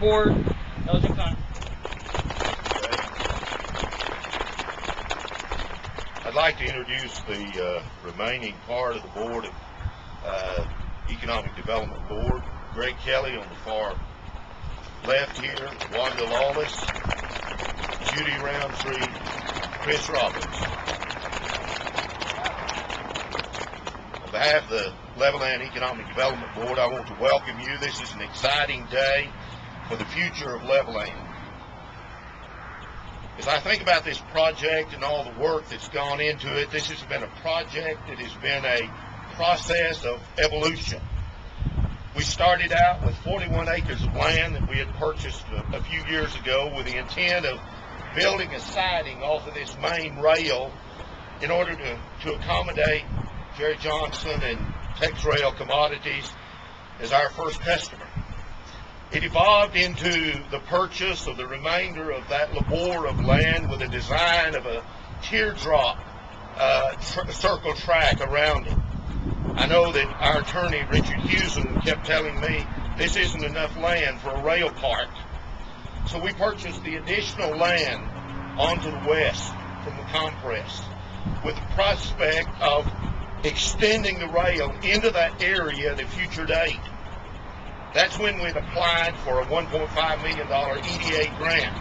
board, Elgin. I'd like to introduce the remaining part of the board of Economic Development Board. Greg Kelly on the far left here, Wanda Lawless, Judy Roundtree, Chris Robbins. On behalf of the Levelland Economic Development Board, I want to welcome you. This is an exciting day for the future of Levelland. As I think about this project and all the work that's gone into it, this has been a project that has been a process of evolution. We started out with 41 acres of land that we had purchased a few years ago with the intent of building a siding off of this main rail in order to accommodate Jerry Johnson and Tex Rail Commodities as our first customer. It evolved into the purchase of the remainder of that labor of land with a design of a teardrop circle track around it. I know that our attorney, Richard Hewson, kept telling me this isn't enough land for a rail park. So we purchased the additional land onto the west from the compress with the prospect of extending the rail into that area at a future date. That's when we'd applied for a $1.5 million EDA grant.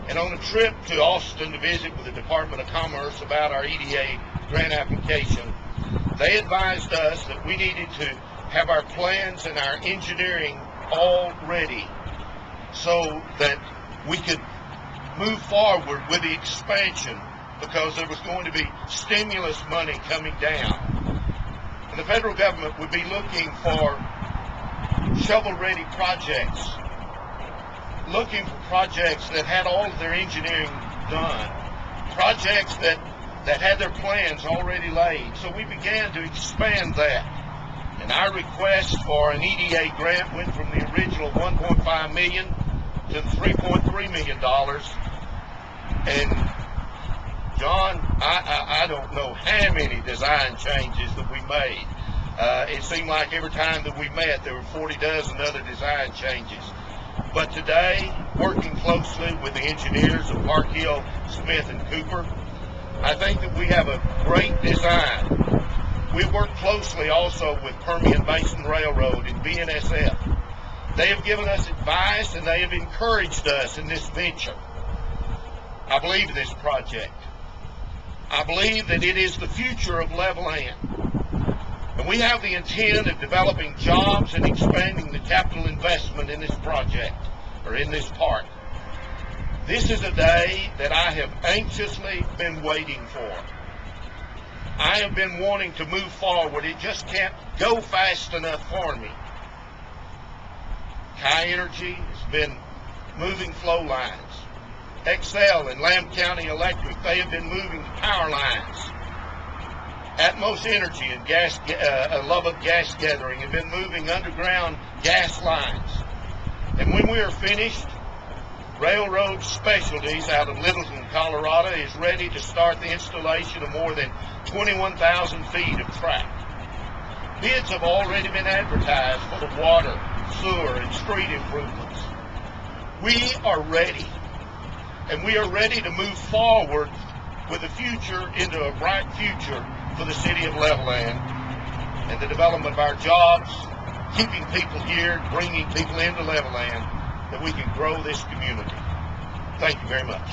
And on a trip to Austin to visit with the Department of Commerce about our EDA grant application, they advised us that we needed to have our plans and our engineering all ready so that we could move forward with the expansion, because there was going to be stimulus money coming down. And the federal government would be looking for shovel-ready projects, looking for projects that had all of their engineering done, projects that had their plans already laid. So we began to expand that. And our request for an EDA grant went from the original $1.5 million to the $3.3 million. And John, I don't know how many design changes that we made. It seemed like every time that we met, there were 40 dozen other design changes. But today, working closely with the engineers of Park Hill, Smith, and Cooper, I think that we have a great design. We work closely also with Permian Basin Railroad and BNSF. They have given us advice and they have encouraged us in this venture. I believe in this project. I believe that it is the future of Levelland. And we have the intent of developing jobs and expanding the capital investment in this project, or in this park. This is a day that I have anxiously been waiting for. I have been wanting to move forward. It just can't go fast enough for me. High Energy has been moving flow lines. Excel and Lamb County Electric, they have been moving the power lines. Atmos Energy and Lubbock Gas Gathering have been moving underground gas lines. And when we are finished, Railroad Specialties out of Littleton, Colorado is ready to start the installation of more than 21,000 feet of track. Bids have already been advertised for the water, sewer, and street improvements. We are ready. And we are ready to move forward with the future into a bright future for the city of Levelland and the development of our jobs, keeping people here, bringing people into Levelland, that we can grow this community. Thank you very much.